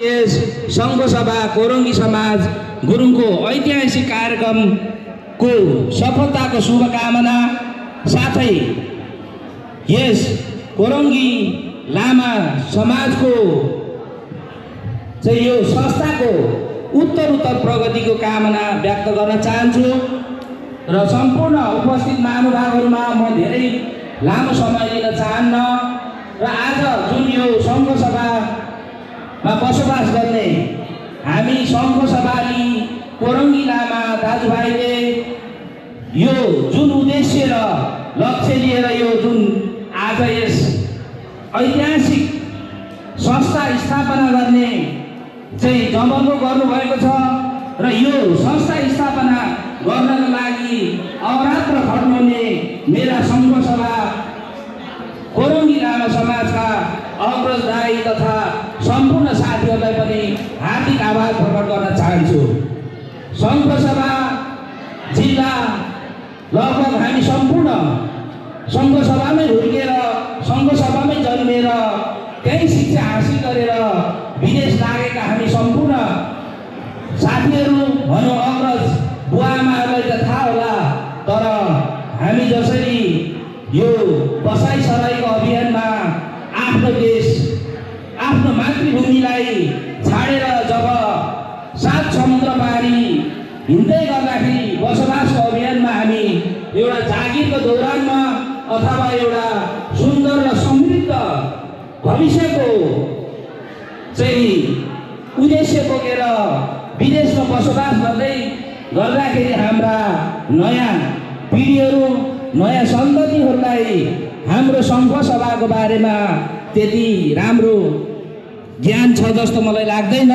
यस सङ्घ सभा कोरङ्गी समाज गुरुङको ऐतिहासिक कार्यक्रमको सफलताको शुभकामना साथै यस कोरङ्गी लामा समाजको चाहिँ यो संस्थाको उत्तरोत्तर प्रगतिको कामना व्यक्त गर्न चाहन्छु र सम्पूर्ण उपस्थित महानुभावहरूमा म धेरै लामो समय लिन चाहन्न र आज जुन यो सङ्घ सभामा बसोबास गर्ने हामी सङ्घ सभाली कोरङ्गी लामा दाजुभाइले यो जुन उद्देश्य र लक्ष्य लिएर यो जुन आज यस ऐतिहासिक संस्था स्थापना गर्ने चाहिँ जमर्को गर्नुभएको छ र यो संस्था स्थापना गर्नका लागि अहोरात्र खट्नुहुने मेरा सङ्घ सभा कोरङ्गी लामा समाजका अग्रजदायी तथा सम्पूर्ण साथीहरूलाई पनि हार्दिक आभार प्रकट गर्न चाहन्छु। सङ्घ सभा जिल्ला लगभग हामी सम्पूर्ण सङ्घ सभामै हुर्केर सङ्घ सभामै जन्मेर त्यही शिक्षा हासिल गरेर विदेश लागेका हामी सम्पूर्ण साथीहरू भनौँ अग्रज बुवाआमाहरूलाई त थाहा होला, तर हामी जसरी यो बसाइ सराईको अभियानमा आफ्नो देश आफ्नो मातृभूमिलाई छाडेर जब 7 समुद्र पारी हिँड्दै गर्दाखेरि बसोबासको अभियानमा हामी एउटा जागिरको दौरानमा अथवा एउटा सुन्दर र समृद्ध भविष्यको चाहिँ उद्देश्य बोकेर विदेशमा बसोबास गर्दाखेरि हाम्रा नयाँ पिँढीहरू नयाँ सन्ततिहरूलाई हाम्रो सङ्घ सभाको बारेमा त्यति राम्रो ज्ञान छ जस्तो मलाई लाग्दैन।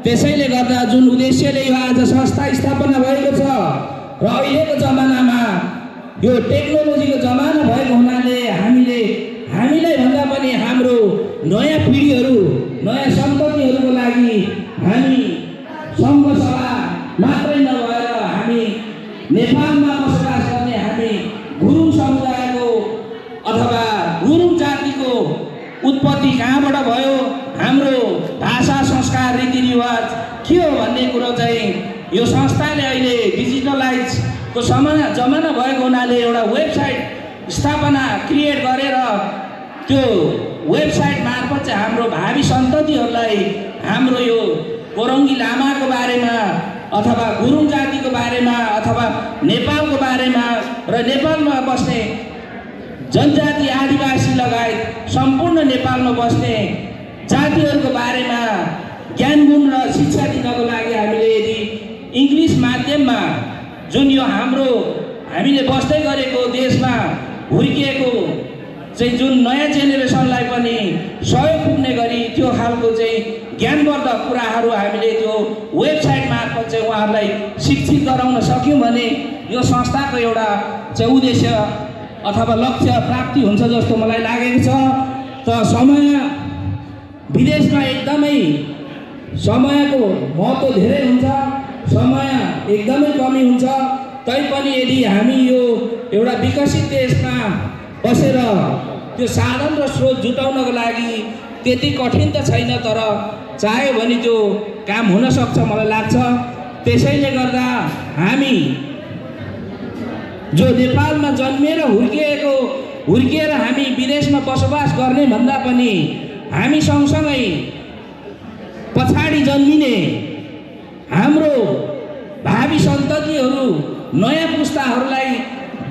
त्यसैले गर्दा जुन उद्देश्यले यो आज संस्था स्थापना भएको छ र अहिलेको जमानामा यो टेक्नोलोजीको जमाना भएको हुनाले हामीलाई भन्दा पनि हाम्रो नयाँ पिँढीहरू नयाँ सन्ततिहरूको लागि हामी सङ्घ सभा मात्रै नभएर हामी नेपालमा बसोबास गर्ने हामी गुरुङ समुदायको अथवा गुरुङ जातिको उत्पत्ति कहाँबाट भयो, हाम्रो भाषा संस्कार रीतिरिवाज के हो भन्ने कुरो चाहिँ यो संस्थाले अहिले डिजिटलाइजको जमाना भएको हुनाले एउटा वेबसाइट स्थापना क्रिएट गरेर त्यो वेबसाइट मार्फत चाहिँ हाम्रो भावी सन्ततिहरूलाई हाम्रो यो कोरङ्गी लामाको बारेमा अथवा गुरुङ जातिको बारेमा अथवा नेपालको बारेमा र नेपालमा बस्ने जनजाति आदिवासी लगायत सम्पूर्ण नेपालमा बस्ने जातिहरूको बारेमा ज्ञान गुण र शिक्षा दिनको लागि हामीले यदि इङ्ग्लिस माध्यममा जुन यो हामीले बस्दै गरेको देशमा हुर्किएको चाहिँ जुन नयाँ जेनेरेसनलाई पनि सहयोग पुग्ने गरी त्यो खालको चाहिँ ज्ञानवर्धक कुराहरू हामीले त्यो वेबसाइट मार्फत चाहिँ उहाँहरूलाई शिक्षित गराउन सक्यौँ भने यो संस्थाको एउटा चाहिँ उद्देश्य अथवा लक्ष्य प्राप्ति हुन्छ जस्तो मलाई लागेको छ। त समय विदेशमा एकदमै समयको महत्त्व धेरै हुन्छ, समय एकदमै कमी हुन्छ। तैपनि यदि हामी यो एउटा विकसित देशमा बसेर त्यो साधन र स्रोत जुटाउनको लागि त्यति कठिन त छैन, तर चाह्यो भने त्यो काम हुन सक्छ मलाई लाग्छ। त्यसैले गर्दा हामी जो नेपालमा जन्मेर हुर्किएर हामी विदेशमा बसोबास गर्ने भन्दा पनि हामी सँगसँगै पछाडि जन्मिने हाम्रो भावी सन्ततिहरू नयाँ पुस्ताहरूलाई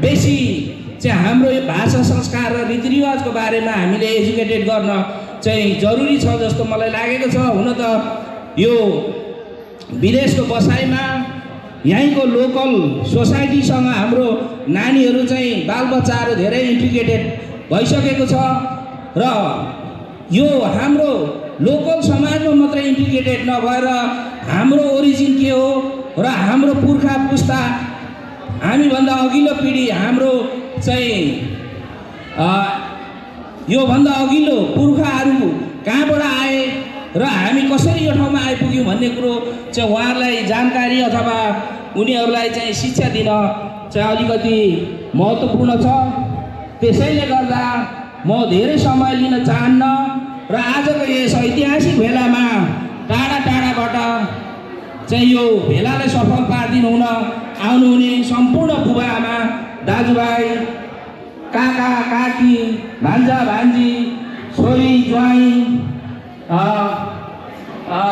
बेसी चाहिँ हाम्रो यो भाषा संस्कार र रीतिरिवाजको बारेमा हामीले एजुकेटेड गर्न चाहिँ जरुरी छ जस्तो मलाई लागेको छ। हुन त यो विदेशको बसाइमा यहीँको लोकल सोसाइटीसँग हाम्रो नानीहरू चाहिँ बालबच्चाहरू धेरै इन्टिग्रेटेड भइसकेको छ र यो हाम्रो लोकल समाजमा मात्रै इन्टिग्रेटेड नभएर हाम्रो ओरिजिन के हो र हाम्रो पुर्खा पुस्ता हामीभन्दा अघिल्लो पिँढी हाम्रो चाहिँ योभन्दा अघिल्लो पुर्खाहरू कहाँबाट आए र हामी कसरी यो ठाउँमा आइपुग्यौँ भन्ने कुरो चाहिँ उहाँहरूलाई जानकारी अथवा उनीहरूलाई चाहिँ शिक्षा दिन चाहिँ अलिकति महत्त्वपूर्ण छ। त्यसैले गर्दा म धेरै समय लिन चाहन्न र आजको यस ऐतिहासिक भेलामा पारबाट चाहिँ यो भेलालाई सफल पारिदिनु हुन आउनुहुने सम्पूर्ण बुबाआमा, दाजुभाइ, काका काकी, भान्जा भान्जी, छोरी ज्वाइँ,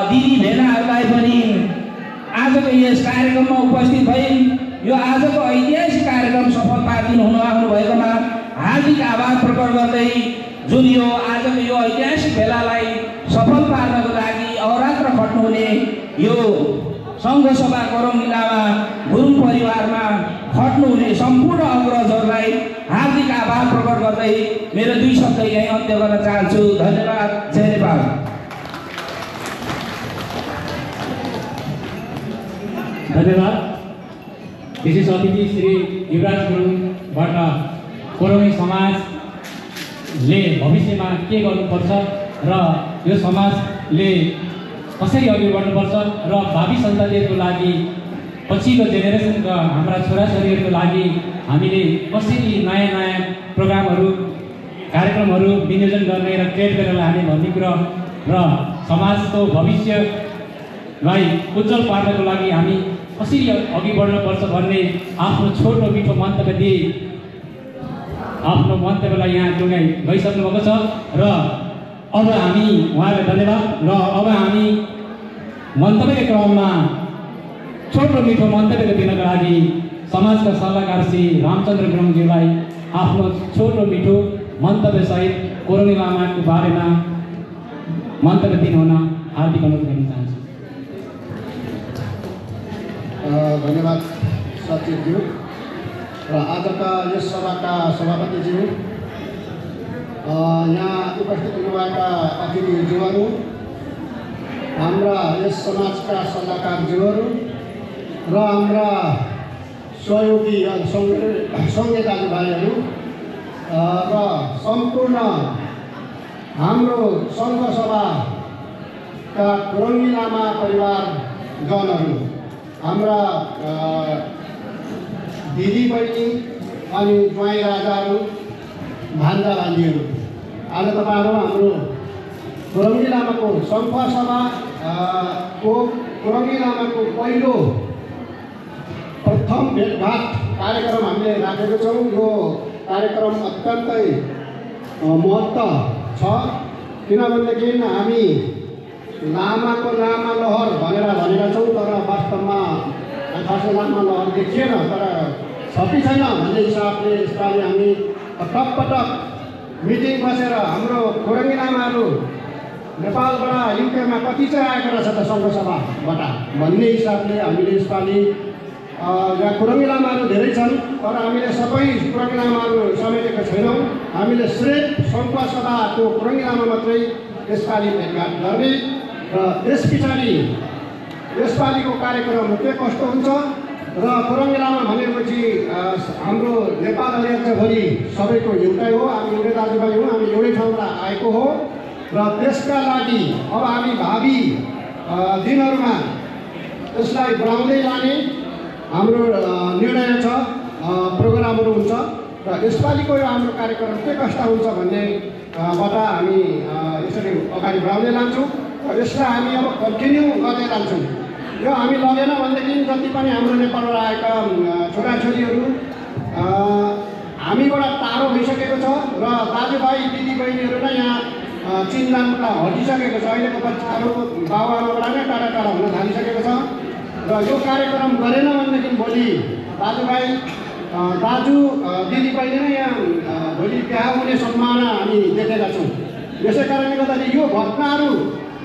दिदी भेनाहरूलाई पनि आजको यस कार्यक्रममा उपस्थित भई यो आजको ऐतिहासिक कार्यक्रम सफल पारिदिनु हुन आउनुभएकोमा हार्दिक आभार प्रकट गर्दै जुन यो आजको यो ऐतिहासिक भेलालाई सफल पार्नको लागि अहोरात्र खट्नुहुने यो सङ्घ सभा कोरङ जिल्लामा गुरुङ परिवारमा खट्नुहुने सम्पूर्ण अग्रजहरूलाई हार्दिक आभार प्रकट गर्दै मेरो 2 शब्द यहीँ अन्त्य गर्न चाहन्छु। धन्यवाद। जय नेपाल। धन्यवाद। विशेष अतिथि श्री युवराज गुरुङबाट कोरमी समाजले भविष्यमा के गर्नुपर्छ र यो समाजले कसरी अघि बढ्नुपर्छ र भावी सन्ततिहरूको लागि पछिल्लो जेनेरेसनका हाम्रा छोराछोरीहरूको लागि हामीले कसरी नयाँ नयाँ प्रोग्रामहरू कार्यक्रमहरू विनियोजन गर्ने र क्रिएट गरेर लाने भन्ने कुरा र समाजको भविष्यलाई उज्जवल पार्नको लागि हामी कसरी अघि बढ्नुपर्छ भन्ने आफ्नो छोटो मिठो मन्तव्य दिए आफ्नो मन्तव्यलाई यहाँ टुङ्गाइ गइसक्नु भएको छ र अब हामी उहाँलाई धन्यवाद र अब हामी मन्तव्यको क्रममा छोटो मिठो मन्तव्य दिनका लागि समाजका सल्लाहकार श्री रामचन्द्र गुरुङज्यूलाई आफ्नो छोटो मिठो मन्तव्यसहित कोरमी लामाको बारेमा मन्तव्य दिनुहुन हार्दिक अनुरोध गर्न चाहन्छु। धन्यवाद सचिवज्यू र आजका यस सभाका सभापतिज्यू, यहाँ उपस्थित हुनुभएका अतिथिज्यूहरू, हाम्रा यस समाजका सल्लाहकारज्यूहरू र हाम्रा सहयोगी सङ्घीय दाजुभाइहरू र सम्पूर्ण हाम्रो सङ्घ सभाका कोरङ्गी लामा परिवारजनहरू, हाम्रा दिदी बहिनी अनि ज्वाइँ राजाहरू, भान्जा भान्जीहरू, आज तपाईँहरू हाम्रो कोरङ्गी लामाको सङ्घ सभाको कोरङ्गी लामाको पहिलो प्रथम भेटघाट कार्यक्रम हामीले राखेको छौँ। यो कार्यक्रम अत्यन्तै महत्त्व छ, किनभनेदेखि हामी लामाको लामा लहर भनेका छौँ, तर वास्तवमा खासै लामा लहर देखिएन, तर छपी छैन भन्ने हिसाबले यसपालि हामी पटक मिटिङ बसेर हाम्रो कोरङ्गी लामाहरू नेपालबाट युकेमा कति चाहिँ आएको रहेछ त सङ्घ सभाबाट भन्ने हिसाबले हामीले यसपालि यहाँ कोरङ्गी लामाहरू धेरै छन्, तर हामीले सबै कोरङ्गी लामाहरू समेटेका छैनौँ। हामीले सिर्फ सङ्घ सभाको कोरङ्गी लामा मात्रै यसपालि भेटघाट गर्ने र त्यस पछाडि यसपालिको कार्यक्रम के कस्तो हुन्छ र कोरङ्गी लामा भनेपछि हाम्रो नेपाल राज्यभरि सबैको एउटै हो, हामी एउटै दाजुभाइ हौँ, हामी एउटै ठाउँबाट आएको हो र त्यसका लागि अब हामी भावी दिनहरूमा यसलाई बढाउँदै लाने हाम्रो निर्णय छ, प्रोग्रामहरू हुन्छ र यसपालिको यो हाम्रो कार्यक्रम के कस्ता हुन्छ भन्नेबाट हामी यसरी अगाडि बढाउँदै लान्छौँ र यसलाई हामी अब कन्टिन्यू गर्दै लान्छौँ। यो हामी लगेन भनेदेखि जति पनि हाम्रो नेपालबाट आएका छोराछोरीहरू हामीबाट टाढो भइसकेको छ र दाजुभाइ दिदीबहिनीहरू नै यहाँ चिन्जानबाट हटिसकेको छ। अहिलेको बच्चाहरू बाबुआमाबाट नै टाढा टाढा हुन थालिसकेको छ र यो कार्यक्रम गरेन भनेदेखि भोलि दाजुभाइ दाजु दिदीबहिनी नै यहाँ भोलि बिहा हुने सम्भावना हामी देखेका छौँ। यसै कारणले गर्दाखेरि यो घटनाहरू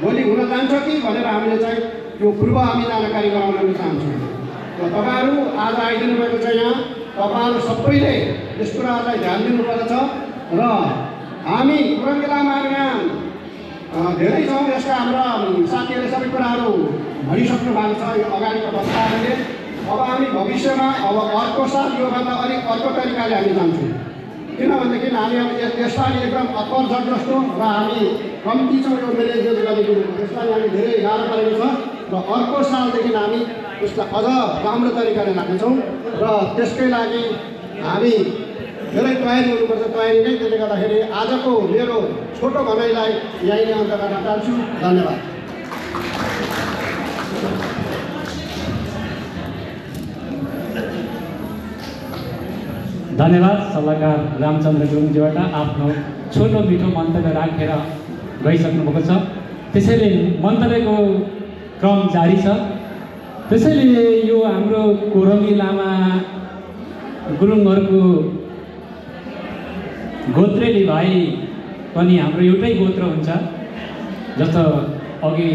भोलि हुन जान्छ कि भनेर हामीले चाहिँ यो पूर्व हामी जानकारी गराउन चाहन्छौँ। र तपाईँहरू आज आइदिनु भएको छ यहाँ, तपाईँहरू सबैले यस कुराहरूलाई ध्यान दिनुपर्दछ र हामी कोरङ्गी लामाहरू यहाँ धेरै छौँ। यसका हाम्रा साथीहरूले सबै कुराहरू भनिसक्नु भएको छ यो अगाडिको वक्ताहरूले। अब हामी भविष्यमा अब अर्को साल योभन्दा अलिक अर्को तरिकाले हामी जान्छौँ, किनभनेदेखि हामी अब यसपालि एकदम अपरझट जस्तो र हामी कम्ती छौँ यो म्यानेजमेन्ट गरेको, यसलाई हामी धेरै गाह्रो परेको छ र अर्को सालदेखि हामी यसलाई अझ राम्रो तरिकाले लानेछौँ र त्यसकै लागि हामी धेरै तयारी हुनुपर्छ। तयारी नै त्यसले गर्दाखेरि आजको मेरो छोटो भनाइलाई यहीँ नै अन्त गर्न चाहन्छु। धन्यवाद। धन्यवाद सल्लाहकार रामचन्द्र गुरुङज्यूबाट आफ्नो छोटो मिठो मन्तव्य राखेर गइसक्नुभएको छ। त्यसैले मन्तव्यको क्रम जारी छ। त्यसैले यो हाम्रो कोरमी लामा गुरुङहरूको गोत्रेली भाइ पनि हाम्रो एउटै गोत्र हुन्छ। जस्तो अघि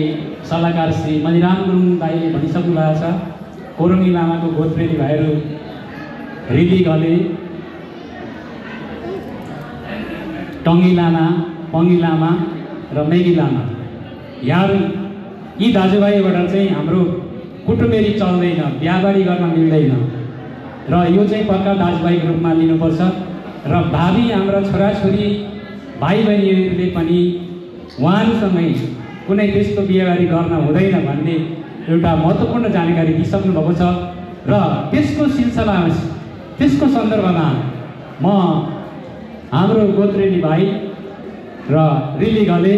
सल्लाहकार श्री मणिराम गुरुङ दाइले भनिसक्नु भएको छ, कोरमी लामाको गोत्रेली भाइहरू रिली घले, टङ्गी लामा, पङ्गी लामा र मेगी लामा, यी दाजुभाइबाट चाहिँ हाम्रो कुटुमेरी चल्दैन, बिहाबारी गर्न मिल्दैन र यो चाहिँ पक्का दाजुभाइको रूपमा लिनुपर्छ। र भावी हाम्रा छोराछोरी भाइ बहिनीहरूले पनि उहाँहरूसँगै कुनै त्यस्तो बिहाबारी गर्न हुँदैन भन्ने एउटा महत्त्वपूर्ण जानकारी दिइसक्नु भएको छ। र त्यसको सिलसिलामा त्यसको सन्दर्भमा म हाम्रो गोत्रेली भाइ र रिली घले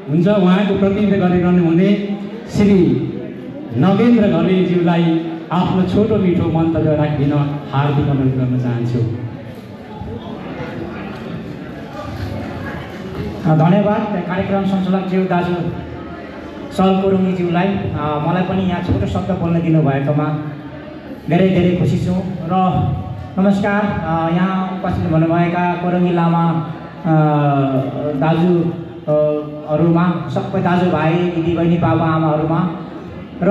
हुन्छ उहाँको प्रतिनिधित्व गरिरहनु हुने श्री नगेन्द्र घलेज्यूलाई आफ्नो छोटो मिठो मन्तव्य राखिदिन हार्दिक अनुरोध गर्न चाहन्छु। धन्यवाद कार्यक्रम सञ्चालकज्यू दाजु सल कोरुङज्यूलाई मलाई पनि यहाँ छोटो शब्द बोल्न दिनुभएकोमा धेरै धेरै खुसी छु। र नमस्कार, यहाँ उपस्थित हुनुभएका कोरङ्गी लामा दाजुहरूमा, सबै दाजुभाइ दिदीबहिनी बाबुआमाहरूमा र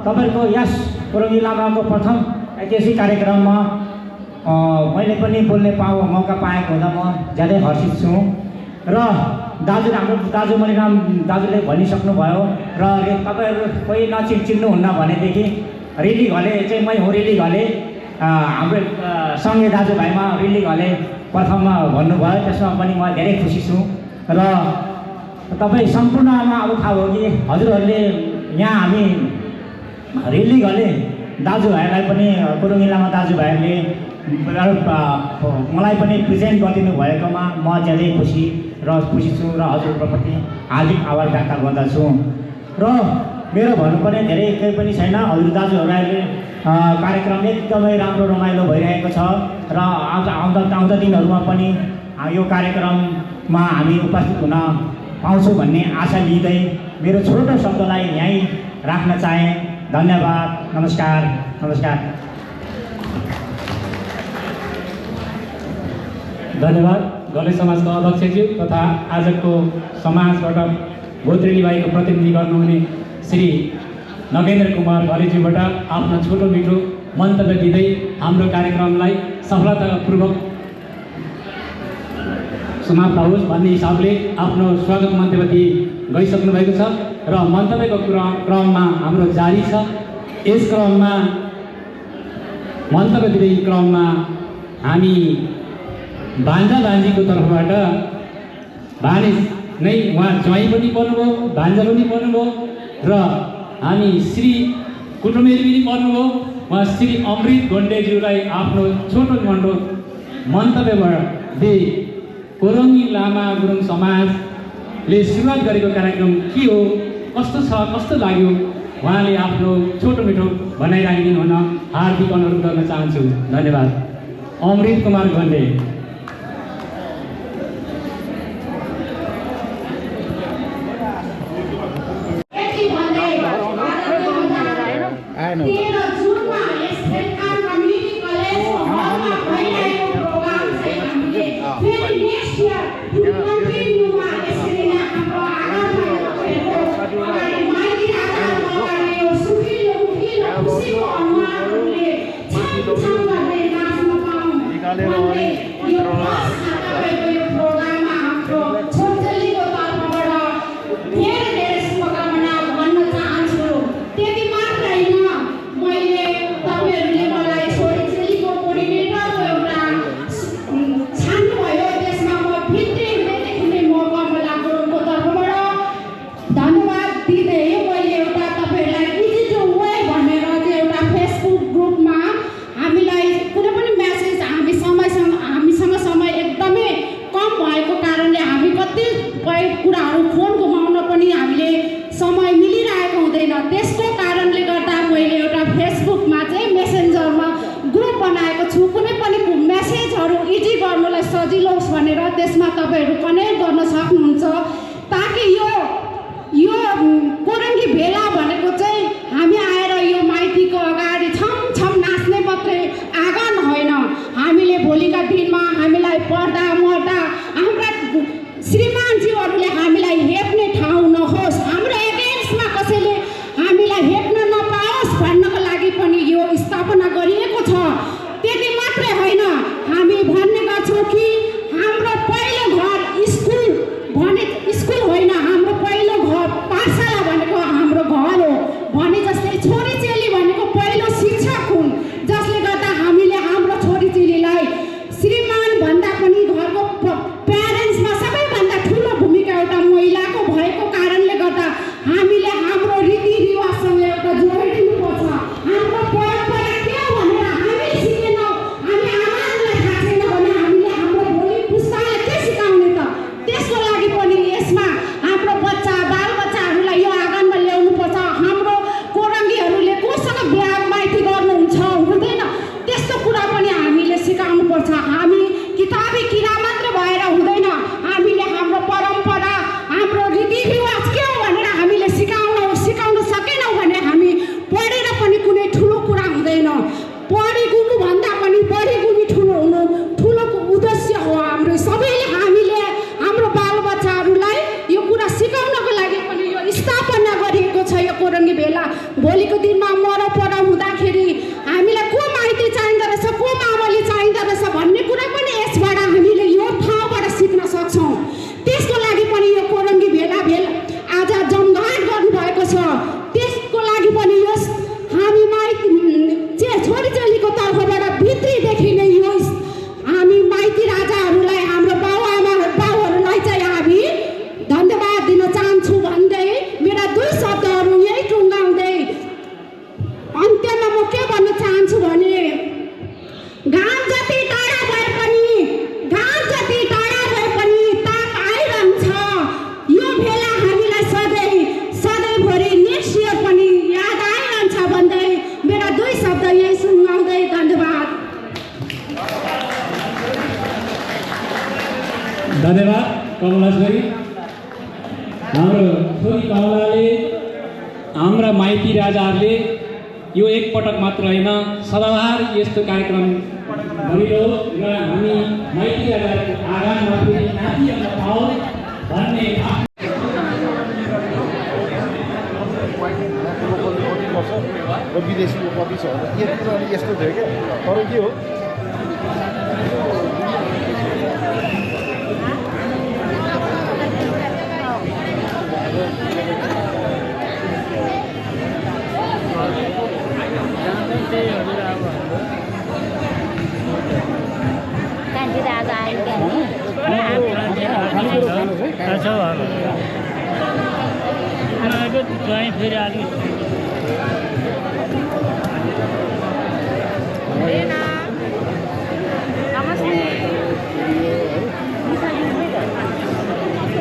तपाईँहरूको यस कोरङ्गी लामाको प्रथम ऐतिहासिक कार्यक्रममा मैले पनि बोल्ने मौका पाएको हुँदा म ज्यादै हर्षित छु। र हाम्रो दाजु मणिराम दाजुले भनिसक्नुभयो र तपाईँहरू कोही चिन्नुहुन्न भनेदेखि रिली घले चाहिँ मै हो। रिली घले हाम्रो सँगै दाजुभाइमा रिली घले प्रथममा भन्नुभयो, त्यसमा पनि म धेरै खुसी छु। र तपाईँ सम्पूर्णमा अब थाहा हो कि हजुरहरूले यहाँ हामी रिली घले दाजुभाइलाई पनि कोरङ्गी लामा दाजुभाइहरूले मलाई पनि प्रेजेन्ट गरिदिनु भएकोमा म ज्यादै खुसी छु र हजुरप्रति हार्दिक आभार व्यक्त गर्दछु। र मेरो भन्नुपर्ने धेरै केही पनि छैन। हजुर दाजुहरूले कार्यक्रम एकदमै राम्रो रमाइलो भइरहेको छ र आउँदा दिनहरूमा पनि यो कार्यक्रममा हामी उपस्थित हुन पाउँछौँ भन्ने आशा लिँदै मेरो छोटो शब्दलाई यहीँ राख्न चाहेँ। धन्यवाद, नमस्कार। धन्यवाद घले समाजका अध्यक्षज्यू तथा आजको समाजबाट गोत्रेली भाइको प्रतिनिधि गर्नुहुने श्री नगेन्द्र कुमार घलेज्यूबाट आफ्नो छोटो मिठो मन्तव्य दिँदै हाम्रो कार्यक्रमलाई सफलतापूर्वक समाप्त होस् भन्ने हिसाबले आफ्नो स्वागत मन्तव्य दिई गइसक्नु भएको छ। र मन्तव्यको क्रममा हाम्रो जारी छ। यस क्रममा मन्तव्य दिँदै क्रममा हामी भान्जा भान्जीको तर्फबाट भाने नै उहाँ ज्वाइँ पनि पर्नुभयो, भान्जा पनि पर्नुभयो र हामी श्री कुटुमेरी पनि पर्नुभयो। उहाँ श्री अमृत गोन्डेज्यूलाई आफ्नो छोटो मोटो मन्तव्यबाट दिई कोरङ्गी लामा गुरुङ समाजले सुरुवात गरेको कार्यक्रम के हो, कस्तो छ, कस्तो लाग्यो, उहाँले आफ्नो छोटो मिठो भनाइ राखिदिनु हुन हार्दिक अनुरोध गर्न चाहन्छु। धन्यवाद। अमृत कुमार गोन्डे। छान्नुभयो, त्यसमा म भित्रै सजिलो होस् भनेर त्यसमा तपाईँहरू कनेक्ट गर्न सक्नुहुन्छ ताकि यो कोरङ्गी भेला भनेको चाहिँ हामी आएर यो माइतीको अगाडि छम नाच्ने मात्रै आँगन होइन। हामीले भोलिका दिनमा हामीलाई पर्दा मर्दा हाम्रा श्रीमानज्यूहरूले हामीलाई हेप्ने ठाउँ नहोस्, हाम्रो एगेन्स्टमा कसैले हामीलाई हेप्न नपाओस् भन्नको लागि पनि यो स्थापना गरिएको छ। त्यति मात्रै होइन, हामी भन्ने गर्छौँ कि हाम्रो पहिलो घर स्कुल होइन, हाम्रो पहिलो घर पाठशाला भनेको हाम्रो घर हो भने जस्तै छोरीचेली भनेको पहिलो शिक्षक हुन्, जसले गर्दा हामीले हाम्रो छोरीचेलीलाई श्रीमान भन्दा पनि घरको प्यारेन्ट्समा सबैभन्दा ठुलो भूमिका एउटा महिलाको भएको कारणले गर्दा हामीले हाम्रो रीतिरिवाजसँग एउटा जोडिदिनुपर्छ। हाम्रो परम्परा के हो भनेर हामीले सिकेनौँ, हामी आमालाई थाहा छैन भने हामीले हाम्रो भोलि पुस्तालाई के सिकाउने त? त्यसको लागि पनि यसमा हाम्रो बालबच्चाहरूलाई यो आँगनमा ल्याउनुपर्छ। हाम्रो कोरङ्गीहरूले कोसँग बिहा माइती गर्नुहुन्छ हुँदैन त्यस्तो कुरा पनि हामीले सिकाउनुपर्छ। हामी किताबी किरा मात्र भएर हुँदैन, हामीले हाम्रो परम्परा हाम्रो रीतिरिवाज के हो भनेर हामीले सिकाउन सकेनौँ भने हामी पढेर पनि कुनै ठुलो कुरा हुँदैन। पढी गुन्नुभन्दा पनि बढी गुणी ठुलो उद्देश्य हो हाम्रो। सबैले हामीले हाम्रो बालबच्चाहरूलाई यो कुरा सिकाउनको लागि पनि यो स्थापना गरिएको छ यो कोरङ्गी भेला। भोलिको दिनमा मरपरम हुँदाखेरि हामीलाई को माइती चाहिँदो रहेछ, को मावली चाहिँदो रहेछ भन्ने कुरा पनि यसबाट हामीले यो ठाउँबाट सिक्न सक्छौँ। त्यसको लागि पनि यो कोरङ्गी भेला आज जमघाट गर्नुभएको छ। त्यसको लागि पनि यस हामी छोरीचेलीको तर्फबाट भित्रीदेखि नै यो हामी माइती राजाहरूलाई हाम्रो बाउहरूलाई चाहिँ हामी धन्यवाद दिन चाहन्छु भन्दै मेरा दुई शब्दहरू यही टुङ्गाउँदै अन्त्यमा म के भन्न चाहन्छु भने घाम जति टाढा भए पनि ताप आइरहन्छ। यो भेला हामीलाई सधैँभरि नेक्स्ट इयर पनि याद आइरहन्छ भन्दै मेरा दुई शब्द यही सुनाउँदै धन्यवाद। धन्यवाद कमला छोरी। हाम्रो छोरी कमलाले हाम्रा माइती राजाहरूले यो एकपटक मात्र होइन सदाबहार यस्तो कार्यक्रम गरिरहोस् र हामी माइती राजाहरूको आँगनमा फेरि नाचिन पाऊँ भन्ने विदेशीको कति छ यो कुरा यस्तो थियो क्या। अरू के हो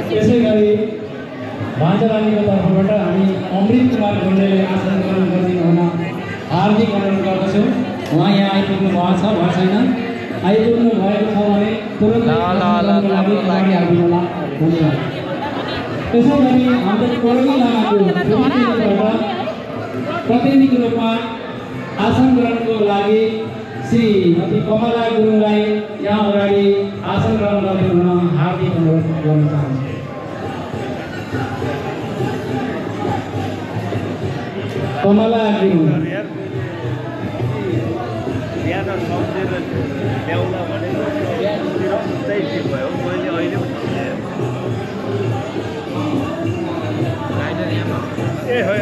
त्यसै गरी भान्सारानीको तर्फबाट हामी अमृत कुमार गुन्डेले आसन ग्रहण गरिदिनु हुन हार्दिक अनुरोध गर्दछौँ। उहाँ यहाँ आइपुग्नु भएको छ वा छैन? आइपुग्नु भएको छ भने तुरन्त हालिदिनु होला। धन्यवाद। त्यसै गरी हाम्रो कोरङ्गी लामाको तर्फबाट प्रतिनिधिको रूपमा आसन ग्रहणको लागि श्रीमती कमला गुरुङलाई यहाँ अगाडि आसन ग्रहण गरिदिनु हुन हार्दिक अनुरोध गर्न चाहन्छु। कमला गुरुङ बिहान सम्झेर ल्याउन भनेको चाहिँ भयो। मैले अहिले ए हो